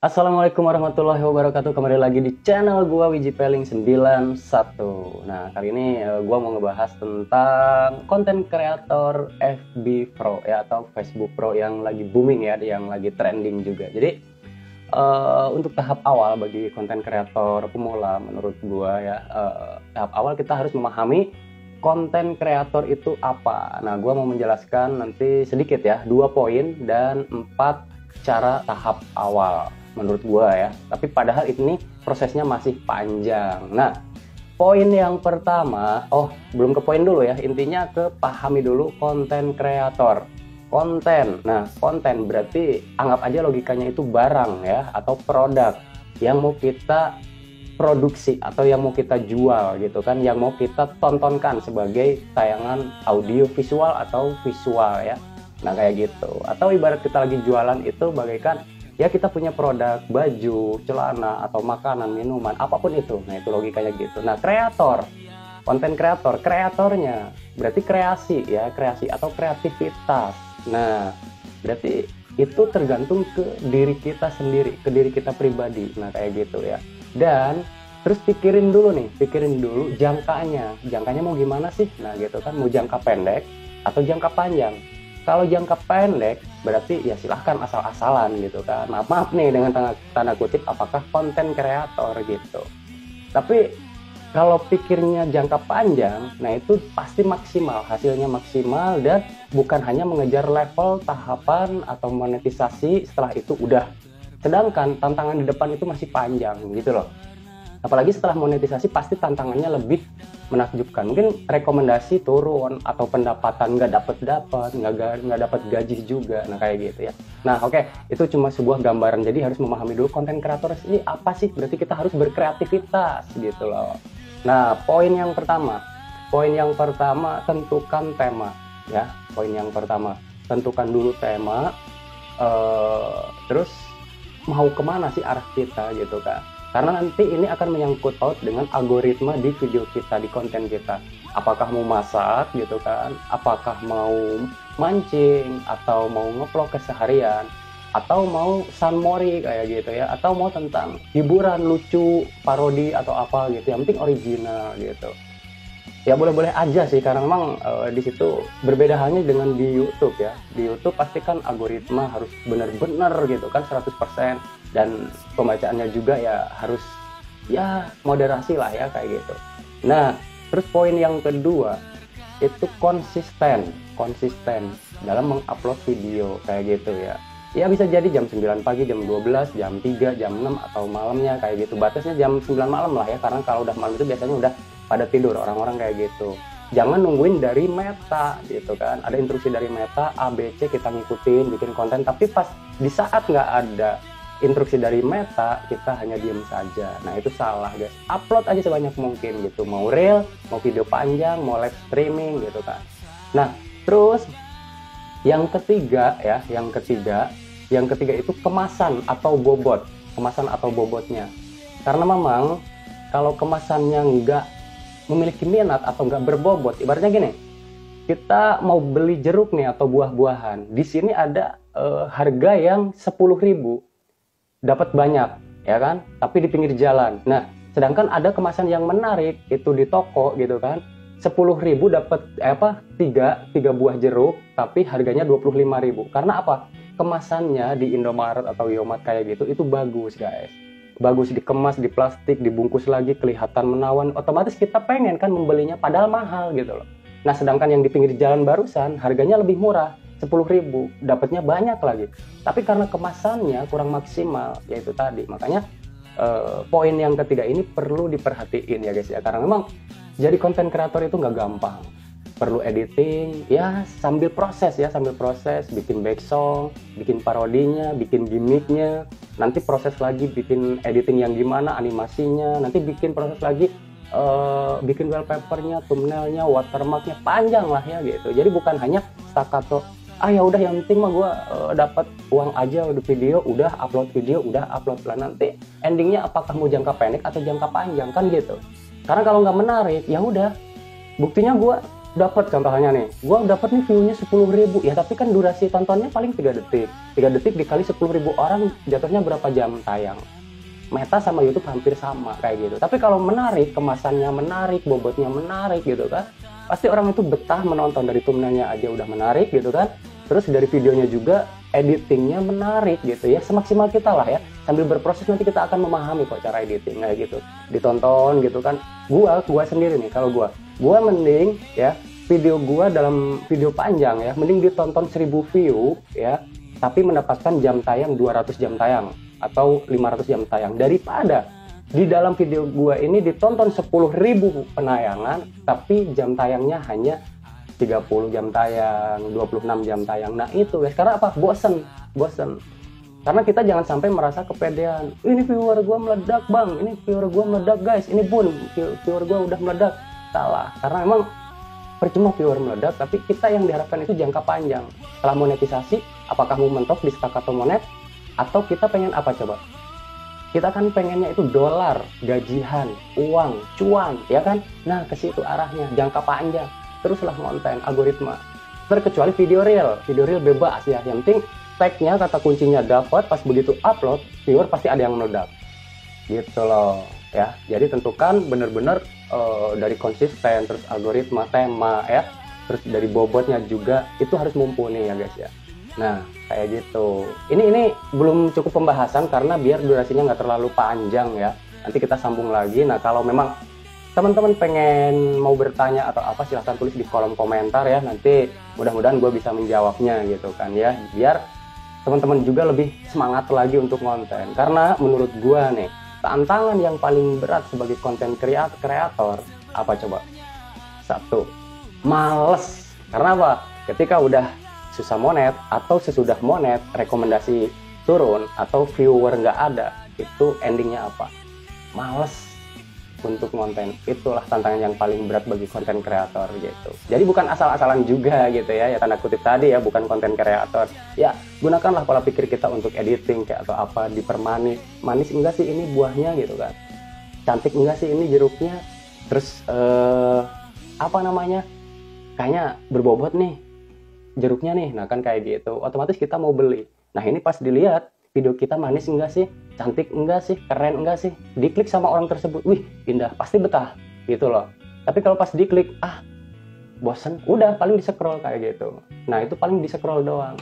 Assalamualaikum warahmatullahi wabarakatuh. Kembali lagi di channel gua Wiji Peling 91. Nah, kali ini gua mau ngebahas tentang konten kreator FB Pro ya, atau Facebook Pro yang lagi booming ya, yang lagi trending juga. Jadi untuk tahap awal bagi konten kreator pemula menurut gua ya, tahap awal kita harus memahami konten kreator itu apa. Nah, gua mau menjelaskan nanti sedikit ya, 2 poin dan 4 cara tahap awal menurut gua ya. Tapi padahal ini prosesnya masih panjang. Nah, poin yang pertama, belum ke poin dulu ya. Intinya ke pahami dulu konten kreator. Konten. Nah, konten berarti anggap aja logikanya itu barang ya, atau produk yang mau kita produksi atau yang mau kita jual gitu kan, yang mau kita tontonkan sebagai tayangan audio visual atau visual ya. Nah, kayak gitu. Atau ibarat kita lagi jualan itu bagaikan ya kita punya produk baju, celana, atau makanan, minuman, apapun itu. Nah, itu logikanya gitu. Nah, kreator, konten kreator, kreatornya berarti kreasi ya, kreasi atau kreativitas. Nah, berarti itu tergantung ke diri kita sendiri, ke diri kita pribadi. Nah, kayak gitu ya. Dan terus pikirin dulu jangkanya. Jangkanya mau gimana sih? Nah, gitu kan, mau jangka pendek atau jangka panjang. Kalau jangka pendek berarti ya silahkan asal-asalan gitu kan. Maaf nih dengan tanda kutip, apakah konten kreator gitu. Tapi kalau pikirnya jangka panjang, nah itu pasti maksimal, hasilnya maksimal, dan bukan hanya mengejar level, tahapan, atau monetisasi setelah itu udah. Sedangkan tantangan di depan itu masih panjang gitu loh. Apalagi setelah monetisasi pasti tantangannya lebih menakjubkan. Mungkin rekomendasi turun, atau pendapatan nggak dapat gaji juga. Nah, kayak gitu ya. Nah, oke, itu cuma sebuah gambaran. Jadi harus memahami dulu konten kreator ini apa sih. Berarti kita harus berkreativitas gitu loh. Nah, poin yang pertama tentukan tema ya. Poin yang pertama tentukan dulu tema. Terus mau kemana sih arah kita gitu kan. Karena nanti ini akan menyangkut paut dengan algoritma di video kita, di konten kita. Apakah mau masak gitu kan, apakah mau mancing, atau mau ngevlog keseharian, atau mau sunmori kayak gitu ya, atau mau tentang hiburan lucu, parodi, atau apa gitu. Yang penting original gitu. Ya boleh-boleh aja sih, karena memang di situ berbeda halnya dengan di YouTube ya. Di YouTube pasti kan algoritma harus benar-benar gitu kan 100%, dan pembacaannya juga ya harus ya moderasi lah ya kayak gitu. Nah, terus poin yang kedua itu konsisten dalam mengupload video kayak gitu ya. Ya bisa jadi jam 9 pagi, jam 12, jam 3, jam 6, atau malamnya kayak gitu. Batasnya jam 9 malam lah ya, karena kalau udah malam itu biasanya udah pada tidur orang-orang kayak gitu. Jangan nungguin dari Meta gitu kan. Ada instruksi dari Meta A, B, C, kita ngikutin, bikin konten. Tapi pas di saat nggak ada instruksi dari Meta, kita hanya diem saja. Nah, itu salah guys. Upload aja sebanyak mungkin gitu. Mau reel, mau video panjang, mau live streaming gitu kan. Nah, terus yang ketiga itu kemasan atau bobotnya. Karena memang kalau kemasannya nggak memiliki minat atau nggak berbobot, ibaratnya gini, kita mau beli jeruk nih atau buah-buahan, di sini ada harga yang 10.000 dapat banyak ya kan, tapi di pinggir jalan. Nah, sedangkan ada kemasan yang menarik itu di toko gitu kan, 10.000 dapat tiga buah jeruk, tapi harganya 25.000. Karena apa? Kemasannya di Indomaret atau Yomat kayak gitu itu bagus guys, bagus dikemas di plastik, dibungkus lagi, kelihatan menawan. Otomatis kita pengen kan membelinya, padahal mahal gitu loh. Nah, sedangkan yang di pinggir jalan barusan harganya lebih murah, 10.000, dapatnya banyak lagi. Tapi karena kemasannya kurang maksimal, yaitu tadi. Makanya poin yang ketiga ini perlu diperhatiin ya guys ya. Karena memang jadi konten kreator itu nggak gampang. Perlu editing, ya sambil proses, bikin back song, bikin parodinya, bikin gimmicknya, nanti proses lagi bikin editing yang gimana, animasinya, nanti bikin proses lagi bikin wallpapernya, thumbnailnya, watermarknya, panjang lah ya gitu. Jadi bukan hanya staccato, ya udah yang penting mah gue dapat uang aja, udah video, udah upload lah. Nanti endingnya apakah mau jangka pendek atau jangka panjang kan gitu. Karena kalau nggak menarik, ya udah. Buktinya gue dapat contohnya nih, gue dapat nih view-nya 10.000 ya, tapi kan durasi tontonnya paling 3 detik. 3 detik dikali 10.000 orang jatuhnya berapa jam tayang? Meta sama YouTube hampir sama kayak gitu. Tapi kalau menarik, kemasannya menarik, bobotnya menarik gitu kan, pasti orang itu betah menonton. Dari thumbnailnya aja udah menarik gitu kan, terus dari videonya juga editingnya menarik gitu ya, semaksimal kita lah ya. Sambil berproses nanti kita akan memahami kok cara editing kayak gitu, ditonton gitu kan. Gua sendiri nih, kalau gua mending ya video gua dalam video panjang ya, mending ditonton 1000 view ya, tapi mendapatkan jam tayang 200 jam tayang atau 500 jam tayang, daripada di dalam video gua ini ditonton 10.000 penayangan tapi jam tayangnya hanya 30 jam tayang, 26 jam tayang. Nah itu guys, karena apa? Bosen. Karena kita jangan sampai merasa kepedean. Ini viewer gua meledak bang, ini viewer gua meledak guys, ini bun, viewer gua udah meledak. Salah, karena emang percuma viewer meledak, tapi kita yang diharapkan itu jangka panjang. Setelah monetisasi, apakah mau mentok di stakato monet, atau kita pengen apa coba? Kita kan pengennya itu dolar, gajian, uang, cuan, ya kan? Nah ke situ arahnya, jangka panjang. Teruslah konten, algoritma. Terkecuali video real bebas ya. Yang penting tagnya, kata kuncinya dapat, pas begitu upload, viewer pasti ada yang meledak. Gitu loh ya. Jadi tentukan bener-bener dari konsisten, terus algoritma, tema ya, terus dari bobotnya juga itu harus mumpuni ya guys ya. Nah kayak gitu. Ini belum cukup pembahasan karena biar durasinya nggak terlalu panjang ya. Nanti kita sambung lagi. Nah kalau memang teman-teman pengen mau bertanya atau apa, silahkan tulis di kolom komentar ya, nanti mudah-mudahan gue bisa menjawabnya gitu kan ya, biar teman-teman juga lebih semangat lagi untuk konten. Karena menurut gue nih, tantangan yang paling berat sebagai konten kreator apa coba? Satu, males. Karena apa? Ketika udah susah monet atau sesudah monet rekomendasi turun atau viewer nggak ada, itu endingnya apa? Males untuk konten. Itulah tantangan yang paling berat bagi konten kreator gitu. Jadi bukan asal-asalan juga gitu ya, tanda kutip tadi ya, bukan konten kreator. Ya, gunakanlah pola pikir kita untuk editing kayak atau apa, dipermanis. Manis enggak sih ini buahnya gitu kan? Cantik enggak sih ini jeruknya? Terus apa namanya? Kayaknya berbobot nih jeruknya nih. Nah, kan kayak gitu. Otomatis kita mau beli. Nah, ini pas dilihat video kita manis enggak sih, cantik enggak sih, keren enggak sih, diklik sama orang tersebut, wih indah, pasti betah gitu loh. Tapi kalau pas diklik, bosen, udah paling di scroll kayak gitu. Nah itu paling di scroll doang.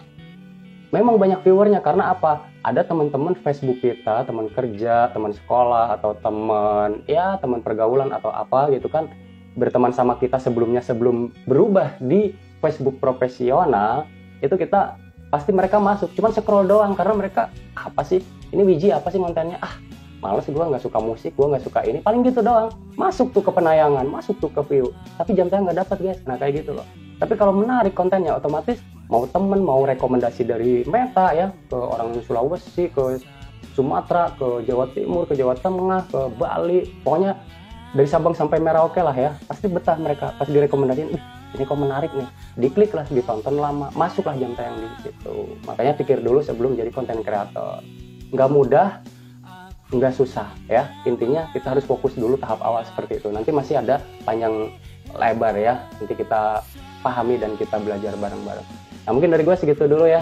Memang banyak viewernya karena apa? Ada teman-teman Facebook kita, teman kerja, teman sekolah, atau teman pergaulan atau apa gitu kan, berteman sama kita sebelum berubah di Facebook profesional, itu kita pasti mereka masuk, cuman scroll doang karena mereka apa sih ini Wiji, apa sih kontennya, males, gue nggak suka musik, gue nggak suka ini, paling gitu doang. Masuk tuh ke penayangan, masuk tuh ke view, tapi jam tayang nggak dapat guys. Nah kayak gitu loh. Tapi kalau menarik kontennya, otomatis mau temen, mau rekomendasi dari Meta ya, ke orang Sulawesi, ke Sumatera, ke Jawa Timur, ke Jawa Tengah, ke Bali, pokoknya dari Sabang sampai Merauke lah ya, pasti betah mereka pas direkomendasiin. Ini kok menarik nih, dikliklah, ditonton lama, masuklah jam tayang di situ. Makanya pikir dulu sebelum jadi konten kreator. Nggak mudah, nggak susah ya. Intinya kita harus fokus dulu tahap awal seperti itu. Nanti masih ada panjang lebar ya. Nanti kita pahami dan kita belajar bareng-bareng. Nah mungkin dari gue segitu dulu ya.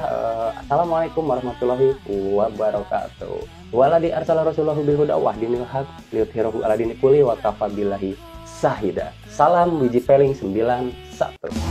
Assalamualaikum warahmatullahi wabarakatuh. Waladi arsala rasulahu bil huda wa dinil haq liyudhhirahu ala dini kulli wa kafa billahi sahida. Salam Wiji Peling 91.